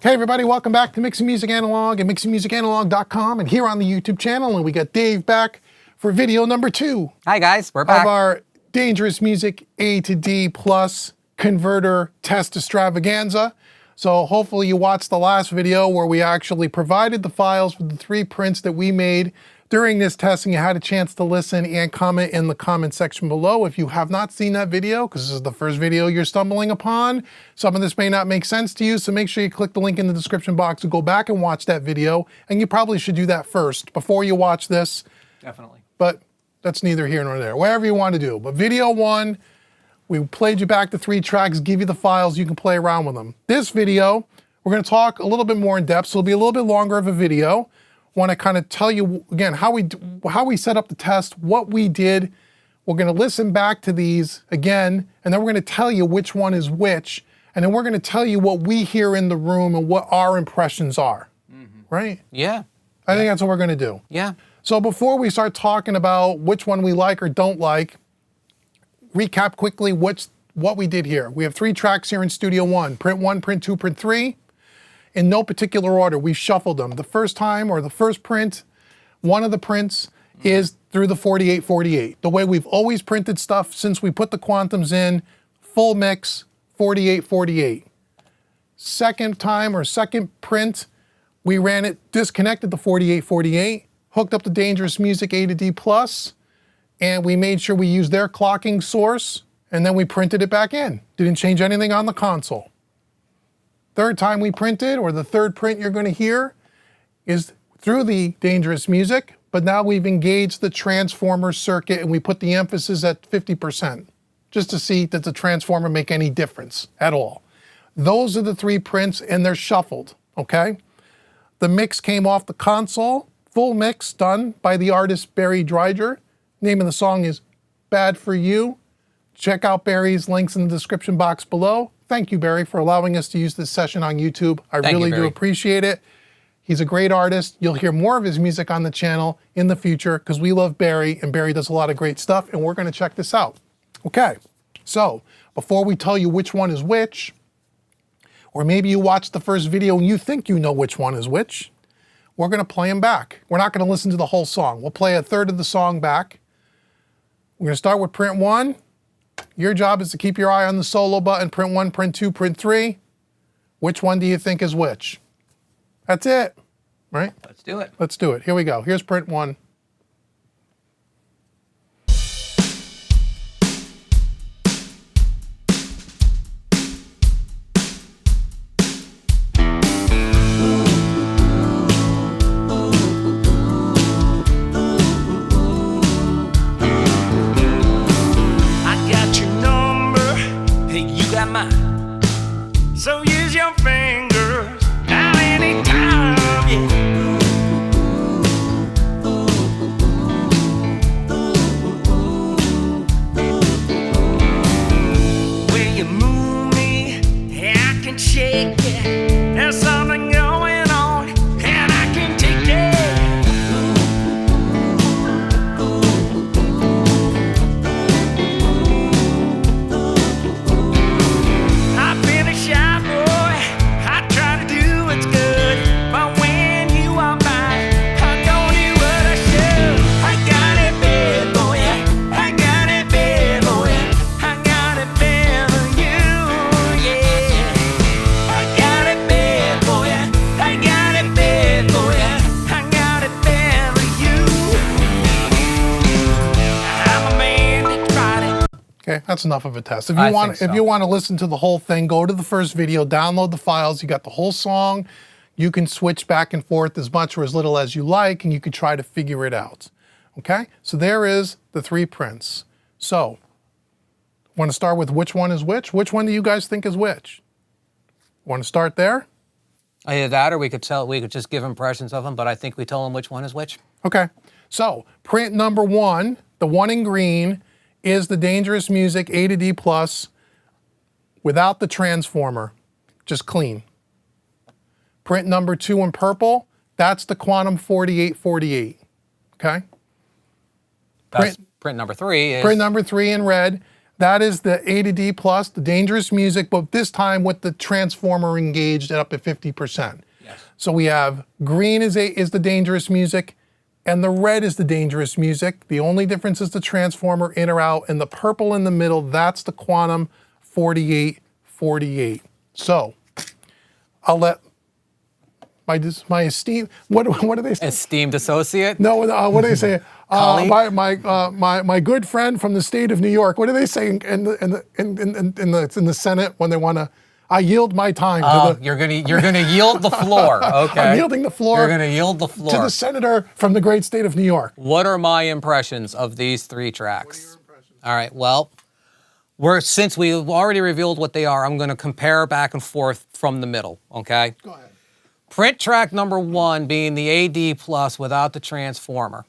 Hey everybody, welcome back to Mixing Music Analog and mixingmusicanalog.com and here on the YouTube channel, and we got Dave back for video number 2. Hi guys, we're back. Of our Dangerous Music A to D plus converter test extravaganza. So hopefully you watched the last video where we actually provided the files with the 3 prints that we made during this testing. You had a chance to listen and comment in the comment section below. If you have not seen that video, because this is the first video you're stumbling upon, some of this may not make sense to you, so make sure you click the link in the description box and go back and watch that video. And you probably should do that first before you watch this. Definitely. But that's neither here nor there, whatever you want to do. But video 1, we played you back the 3 tracks, give you the files, you can play around with them. This video, we're going to talk a little bit more in depth, so it'll be a little bit longer of a video. Want to kind of tell you again how we set up the test, what we did. We're going to listen back to these again, and then we're going to tell you which one is which, and then we're going to tell you what we hear in the room and what our impressions are. Right? Yeah. I think that's what we're going to do. Yeah. So before we start talking about which one we like or don't like, recap quickly what we did here. We have 3 tracks here in Studio 1, print 1, print 2, print 3. In no particular order, we shuffled them. The first time, or the first print, one of the prints is through the 4848. The way we've always printed stuff since we put the Quantums in, full mix, 4848. Second time, or second print, we ran it, disconnected the 4848, hooked up the Dangerous Music A to D plus, and we made sure we used their clocking source, and then we printed it back in. Didn't change anything on the console. Third time we printed, or the third print you're going to hear, is through the Dangerous Music, but now we've engaged the transformer circuit and we put the emphasis at 50%, just to see does the transformer make any difference at all. Those are the 3 prints and they're shuffled, okay? The mix came off the console, full mix done by the artist Barry Dridger. Name of the song is Bad For You. Check out Barry's links in the description box below. Thank you, Barry, for allowing us to use this session on YouTube. I really do appreciate it. He's a great artist. You'll hear more of his music on the channel in the future because we love Barry, and Barry does a lot of great stuff, and we're going to check this out. Okay, so before we tell you which one is which, or maybe you watched the first video and you think you know which one is which, we're going to play them back. We're not going to listen to the whole song. We'll play a third of the song back. We're going to start with print 1. Your job is to keep your eye on the solo button, print 1, print 2, print 3. Which one do you think is which? That's it, right? Let's do it. Let's do it. Here we go. Here's print 1. So use your fingers now anytime, yeah. When you move me, I can shake it. There's something going on, and I can take it. I've been a shy boy, I try to do what's good, but when you are mine, I don't do what I should. I got it bad, boy, I got it bad, boy, I got it bad for you, yeah. I got it bad, boy, I got it bad, boy, I got it bad for you. I'm a man that tried it. Okay, that's enough of a test. If you want to listen to the whole thing, go to the first video, download the files. You got the whole song. You can switch back and forth as much or as little as you like, and you can try to figure it out. Okay, so there is the 3 prints. So, want to start with which one is which? Which one do you guys think is which? Want to start there? Either that, or we could just give impressions of them. But I think we tell them which one is which. Okay, so print number 1, the one in green, is the Dangerous Music A to D plus without the transformer, just clean. Print number 2 in purple, that's the Quantum 4848, okay? That's print number 3 is... Print number 3 in red, That is the A to D plus, the dangerous music, but this time with the transformer engaged up at 50%. Yes. So we have green is the dangerous music, and the red is the dangerous music. The only difference is the transformer in or out, and the purple in the middle, that's the quantum 4848. So I'll let my esteemed, what do they say? Esteemed associate? No, what do they say? Colleague? My good friend from the state of New York. What do they say in the Senate when they want to? I yield my time to the. You're gonna yield the floor. Okay. I'm yielding the floor. You're gonna yield the floor to the senator from the great state of New York. What are my impressions of these 3 tracks? What are your impressions? All right. Well, since we've already revealed what they are, I'm going to compare back and forth from the middle. Okay. Go ahead. Print track number 1, being the AD plus without the transformer,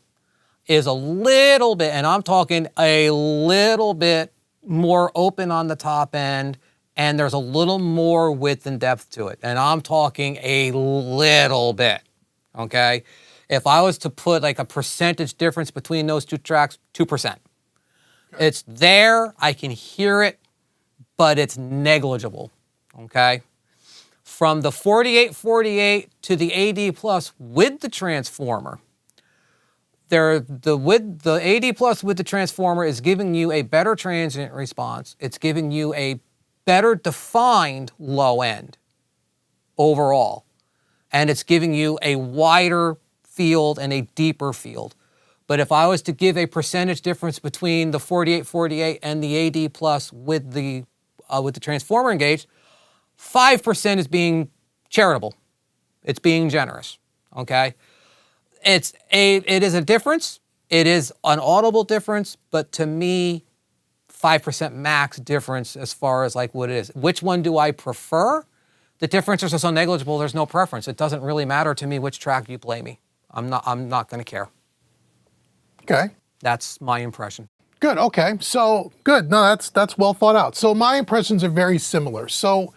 is a little bit, and I'm talking a little bit more open on the top end, and there's a little more width and depth to it. And I'm talking a little bit, okay? If I was to put like a percentage difference between those 2 tracks, 2%. Okay. It's there, I can hear it, but it's negligible, okay? From the 4848 to the AD plus with the transformer, the AD plus with the transformer is giving you a better transient response. It's giving you a better defined low end overall. And it's giving you a wider field and a deeper field. But if I was to give a percentage difference between the 4848 and the AD plus with the transformer engaged, 5% is being charitable. It's being generous, okay? It is a difference. It is an audible difference, but to me, 5% max difference as far as like what it is. Which one do I prefer? The differences are so negligible, there's no preference. It doesn't really matter to me which track you play me. I'm not gonna care. Okay. That's my impression. Good, okay. So, good. No, that's well thought out. So my impressions are very similar. So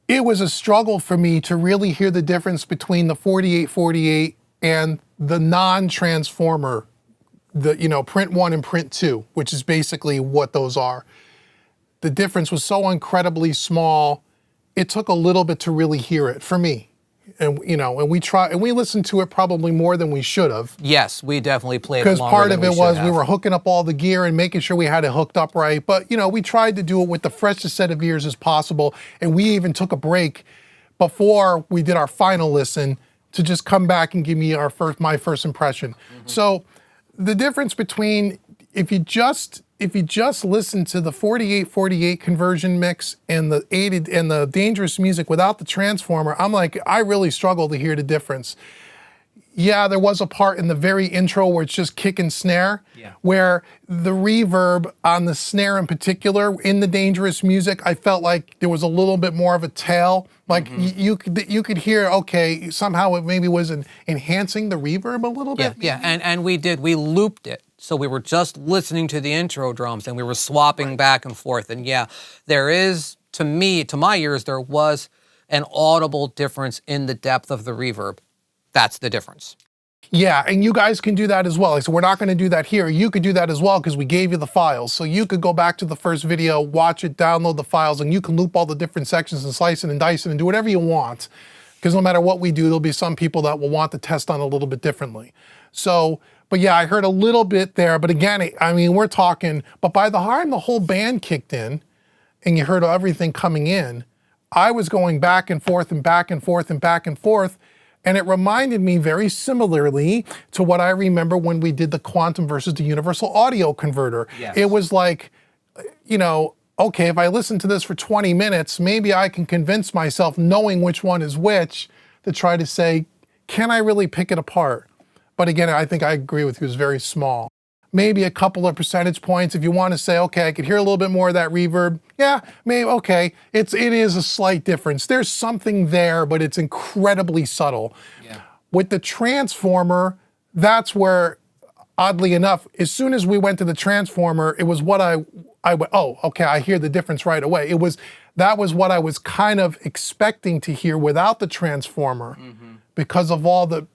it was a struggle for me to really hear the difference between the 4848 and the non-transformer, print 1 and print 2, which is basically what those are. The difference was so incredibly small, it took a little bit to really hear it for me. And we listened to it probably more than we should have. Yes, we definitely played it because longer part than of it we was should we have. were hooking up all the gear and making sure we had it hooked up right. But we tried to do it with the freshest set of ears as possible, and we even took a break before we did our final listen to just come back and give me my first impression. Mm-hmm. So the difference between if you just listen to the 4848 conversion mix and the dangerous music without the transformer, I'm like, I really struggle to hear the difference. Yeah, there was a part in the very intro where it's just kick and snare, where the reverb on the snare in particular in the dangerous music, I felt like there was a little bit more of a tail. Like you could hear, okay, somehow it maybe was enhancing the reverb a little bit. Yeah, and we looped it. So we were just listening to the intro drums and we were swapping back and forth. And yeah, there is, to my ears, there was an audible difference in the depth of the reverb. That's the difference. Yeah, and you guys can do that as well. So we're not going to do that here. You could do that as well because we gave you the files. So you could go back to the first video, watch it, download the files, and you can loop all the different sections and slice it and dice it and do whatever you want. Because no matter what we do, there'll be some people that will want the test on a little bit differently. So, but yeah, I heard a little bit there. But again, we're talking, but by the time the whole band kicked in and you heard everything coming in, I was going back and forth and back and forth and back and forth. And it reminded me very similarly to what I remember when we did the Quantum versus the Universal Audio Converter. Yes. It was like, okay, if I listen to this for 20 minutes, maybe I can convince myself, knowing which one is which, to try to say, can I really pick it apart? But again, I think I agree with you, it's very small. Maybe a couple of percentage points if you want to say, okay, I could hear a little bit more of that reverb. Yeah, maybe, okay, it is a slight difference. There's something there, but it's incredibly subtle. Yeah. With the transformer, that's where, oddly enough, as soon as we went to the transformer, it was what I went, oh, okay, I hear the difference right away. That was what I was kind of expecting to hear without the transformer, because of all the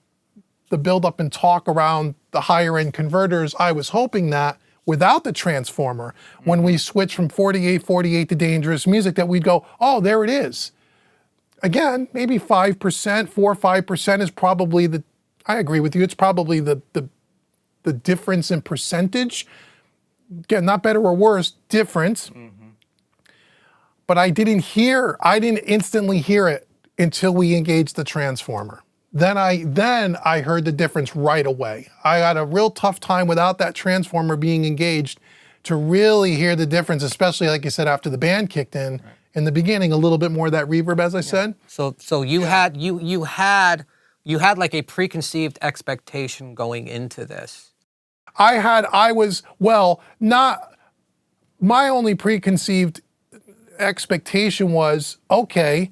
build up and talk around the higher end converters. I was hoping that without the transformer, when we switch from 48-48 to dangerous music, that we'd go, oh, there it is. Again, maybe 5%, 4 or 5% is probably I agree with you, it's probably the difference in percentage. Again, not better or worse, difference. But I didn't instantly hear it until we engaged the transformer. Then I heard the difference right away. I had a real tough time without that transformer being engaged to really hear the difference, especially like you said, after the band kicked in. Right. In the beginning, a little bit more of that reverb, as I said. So you had like a preconceived expectation going into this. My only preconceived expectation was, okay,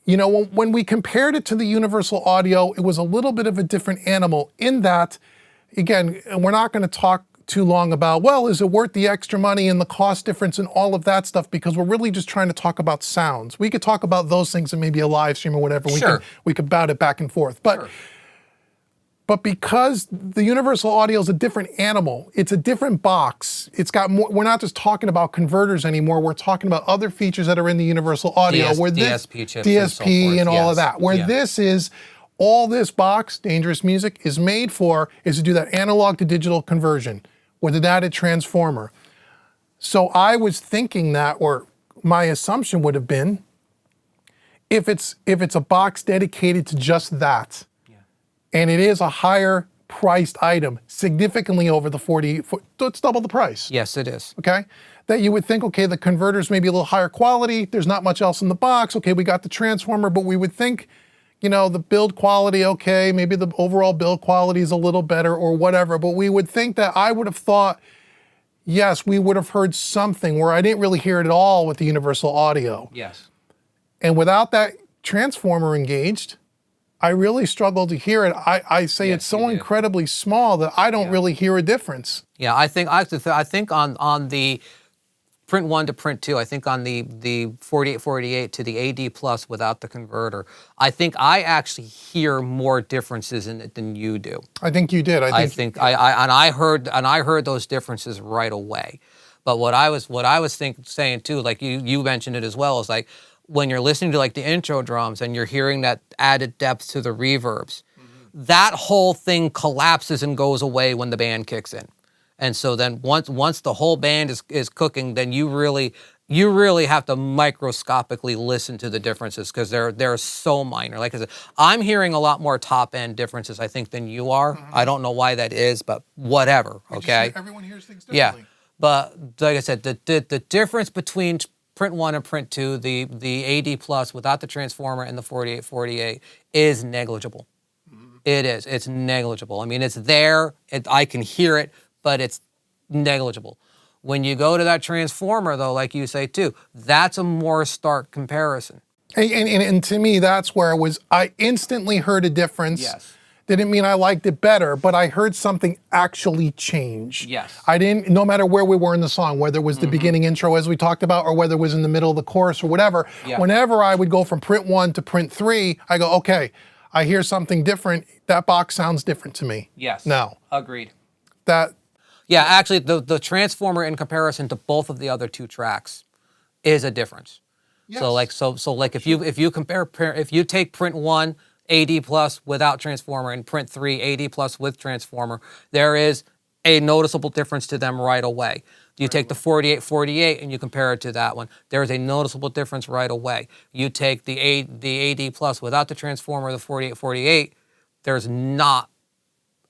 you know, when we compared it to the Universal Audio, it was a little bit of a different animal in that, again, and we're not going to talk too long about, well, is it worth the extra money and the cost difference and all of that stuff, because we're really just trying to talk about sounds. We could talk about those things in maybe a live stream or whatever. Sure. We could bout it back and forth. But because the Universal Audio is a different animal, it's a different box. It's got more, we're not just talking about converters anymore, we're talking about other features that are in the Universal Audio. DSP chips DSP and so forth. and all of that. Where this is, all this box, Dangerous Music, is made for is to do that analog to digital conversion with an added transformer. So I was thinking that, or my assumption would have been, if it's a box dedicated to just that, and it is a higher priced item, significantly over the 40, it's double the price. Yes, it is. Okay? That you would think, okay, the converter's maybe a little higher quality, there's not much else in the box, okay, we got the transformer, but we would think, you know, the build quality, okay, maybe the overall build quality is a little better or whatever, but we would think that I would have thought, yes, we would have heard something where I didn't really hear it at all with the Universal Audio. Yes. And without that transformer engaged, I really struggled to hear it. I say it's so incredibly small that I don't really hear a difference. Yeah, I think on the print 1 to print 2, I think on the 4848 to the AD plus without the converter, I think I actually hear more differences in it than you do. I think you did. I heard those differences right away. But what I was saying too, like you mentioned it as well, is like when you're listening to like the intro drums and you're hearing that added depth to the reverbs, that whole thing collapses and goes away when the band kicks in. And so then once the whole band is cooking, then you really have to microscopically listen to the differences, because they're so minor. Like I said, I'm hearing a lot more top end differences, I think, than you are. I don't know why that is, but whatever. Okay. Everyone hears things differently. Yeah, but like I said, the difference between print 1 and print 2, the AD plus without the transformer and the 4848 is negligible. It is. It's negligible. I mean, it's there. I can hear it, but it's negligible. When you go to that transformer, though, like you say too, that's a more stark comparison. And to me, that's where I instantly heard a difference. Yes. Didn't mean I liked it better, but I heard something actually change. Yes. No matter where we were in the song, whether it was the beginning intro as we talked about, or whether it was in the middle of the chorus or whatever, whenever I would go from print 1 to print 3, I go, okay, I hear something different. That box sounds different to me. Yes. Now. Agreed. Yeah, actually, the transformer in comparison to both of the other two tracks is a difference. Yes. So like if you take print 1 AD plus without transformer and print 3 AD plus with transformer, there is a noticeable difference to them right away. You take the 4848 and you compare it to that one, there is a noticeable difference right away. You take the AD plus without the transformer, the 4848, there's not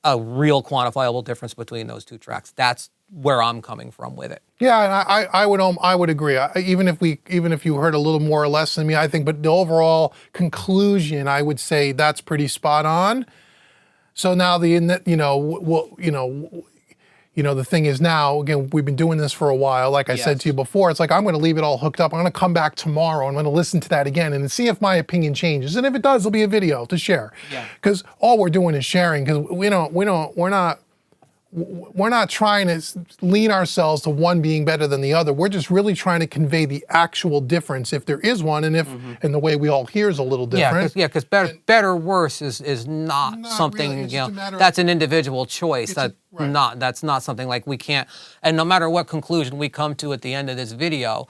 a real quantifiable difference between those two tracks. That's where I'm coming from with it. Yeah, and I would agree. Even if you heard a little more or less than me, I think, but the overall conclusion, I would say that's pretty spot on. So now the thing is now, again, we've been doing this for a while. Like I said to you before, it's like I'm going to leave it all hooked up. I'm going to come back tomorrow. I'm going to listen to that again and see if my opinion changes. And if it does, there'll be a video to share. Yeah. Because all we're doing is sharing. Because we're we're not trying to lean ourselves to one being better than the other. We're just really trying to convey the actual difference, if there is one, and if and the way we all hear is a little different. Because better, worse is not something, really. It's you just a know, matter of- that's an individual choice. Right. That's not something like we can't, and no matter what conclusion we come to at the end of this video,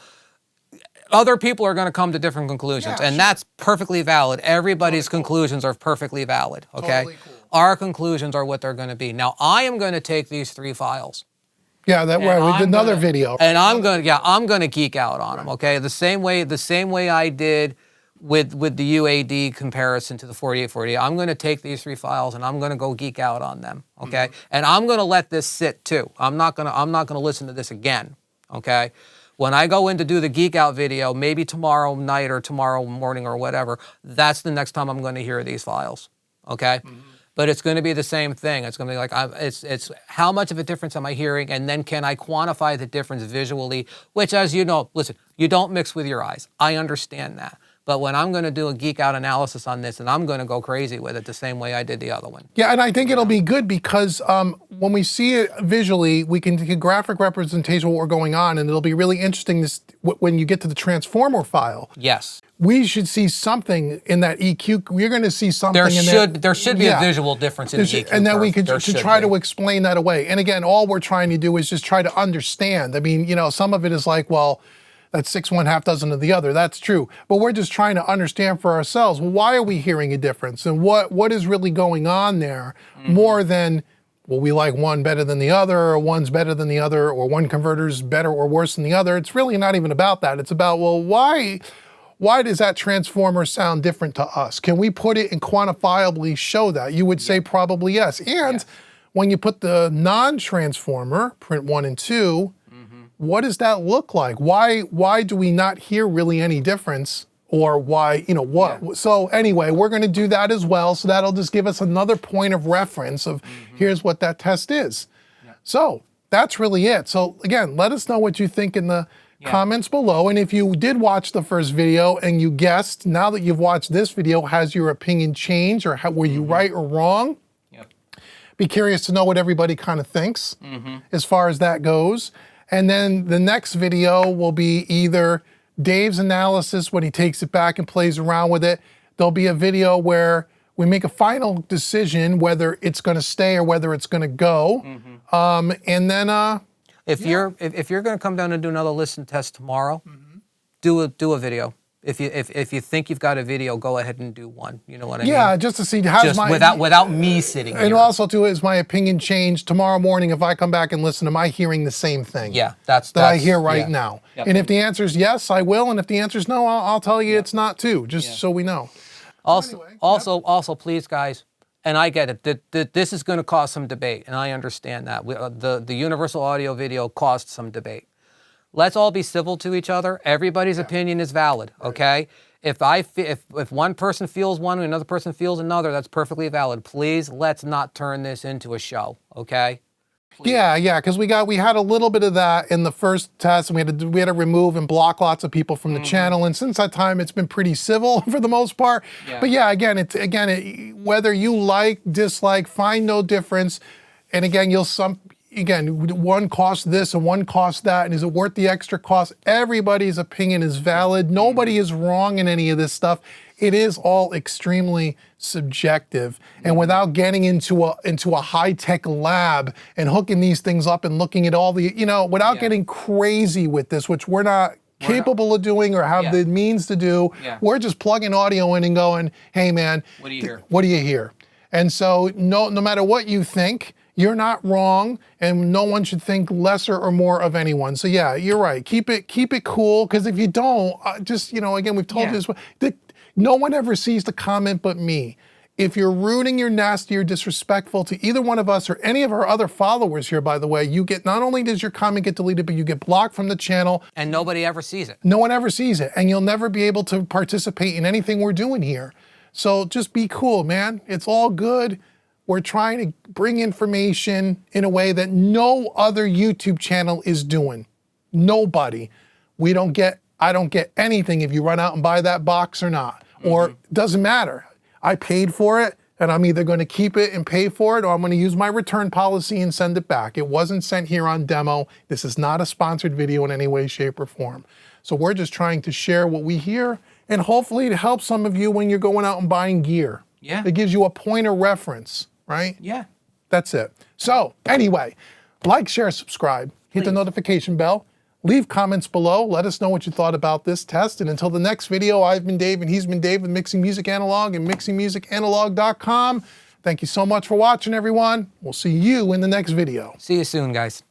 other people are going to come to different conclusions, Yeah, and sure. that's perfectly valid. Everybody's conclusions are perfectly valid, okay? Totally cool. Our conclusions are what they're going to be. Now, I am going to take these 3 files. Yeah, that right. We did another video. And I'm going to geek out on them, okay? The same way I did with the UAD comparison to the 4848. I'm going to take these 3 files and I'm going to go geek out on them, okay? And I'm going to let this sit too. I'm not going to listen to this again, okay? When I go in to do the geek out video, maybe tomorrow night or tomorrow morning or whatever, that's the next time I'm going to hear these files, okay? But it's going to be the same thing. It's going to be like, it's how much of a difference am I hearing, and then can I quantify the difference visually, which, as you know, listen, you don't mix with your eyes. I understand that. But when I'm going to do a geek out analysis on this, and I'm going to go crazy with it the same way I did the other one. Yeah, and I think it'll be good because when we see it visually, we can take a graphic representation of what we're going on, and it'll be really interesting when you get to the transformer file. Yes. We should see something in that EQ. We're going to see something There should be a visual difference in the EQ and then we curve. could try to explain that away. And again, all we're trying to do is just try to understand. I mean, you know, some of it is like, well, that's 6 1/2 dozen of the other. That's true. But we're just trying to understand for ourselves, well, why are we hearing a difference? And what is really going on there more than, well, we like one better than the other, or one's better than the other, or one converter's better or worse than the other. It's really not even about that. It's about, well, why does that transformer sound different to us? Can we put it and quantifiably show that? You would say probably yes. And when you put the non-transformer, print 1 and 2, what does that look like? Why do we not hear really any difference? Or why, you know, what? Yeah. So anyway, we're going to do that as well. So that'll just give us another point of reference of here's what that test is. Yeah. So that's really it. So again, let us know what you think in the comments below. And if you did watch the first video and you guessed, now that you've watched this video, has your opinion changed, or were you right or wrong? Yep. Be curious to know what everybody kind of thinks as far as that goes. And then the next video will be either Dave's analysis when he takes it back and plays around with it. There'll be a video where we make a final decision whether it's going to stay or whether it's going to go. And then if you're going to come down and do another listen test tomorrow, do a video. If you think you've got a video, go ahead and do one. You know what I mean? Yeah, just to see how's my without me sitting here. And also too, is my opinion changed tomorrow morning if I come back and listen? Am I hearing the same thing? Yeah, that's I hear right now. Yep. And if the answer is yes, I will. And if the answer is no, I'll tell you it's not too, just so we know. Also, please, guys, and I get it, that this is going to cause some debate, and I understand that. The universal audio video caused some debate. Let's all be civil to each other. Everybody's opinion is valid, okay? If one person feels one and another person feels another, that's perfectly valid. Please, let's not turn this into a show, okay? Please. Yeah, because we had a little bit of that in the first test, and we had to remove and block lots of people from the channel. And since that time, it's been pretty civil for the most part. Yeah. But yeah, again, whether you like, dislike, find no difference. And again, one costs this and one costs that, and is it worth the extra cost? Everybody's opinion is valid. Nobody is wrong in any of this stuff. It is all extremely subjective. And without getting into a high-tech lab and hooking these things up and looking at all the, without getting crazy with this, which we're not capable of doing or have the means to do, we're just plugging audio in and going, hey man, what do you hear? What do you hear? And so no matter what you think, you're not wrong, and no one should think lesser or more of anyone. So yeah, you're right. Keep it cool, because if you don't, again, we've told you this. No one ever sees the comment but me. If you're rude and you're nasty or disrespectful to either one of us or any of our other followers here, by the way, you get, not only does your comment get deleted, but you get blocked from the channel. And nobody ever sees it. No one ever sees it, and you'll never be able to participate in anything we're doing here. So just be cool, man. It's all good. We're trying to bring information in a way that no other YouTube channel is doing. Nobody. I don't get anything if you run out and buy that box or not. Or doesn't matter. I paid for it, and I'm either going to keep it and pay for it, or I'm going to use my return policy and send it back. It wasn't sent here on demo. This is not a sponsored video in any way, shape, or form. So we're just trying to share what we hear, and hopefully to help some of you when you're going out and buying gear. Yeah. It gives you a point of reference, right? Yeah. That's it. So anyway, like, share, subscribe, hit the notification bell, leave comments below, let us know what you thought about this test, and until the next video, I've been Dave and he's been Dave with Mixing Music Analog and mixingmusicanalog.com. Thank you so much for watching, everyone. We'll see you in the next video. See you soon, guys.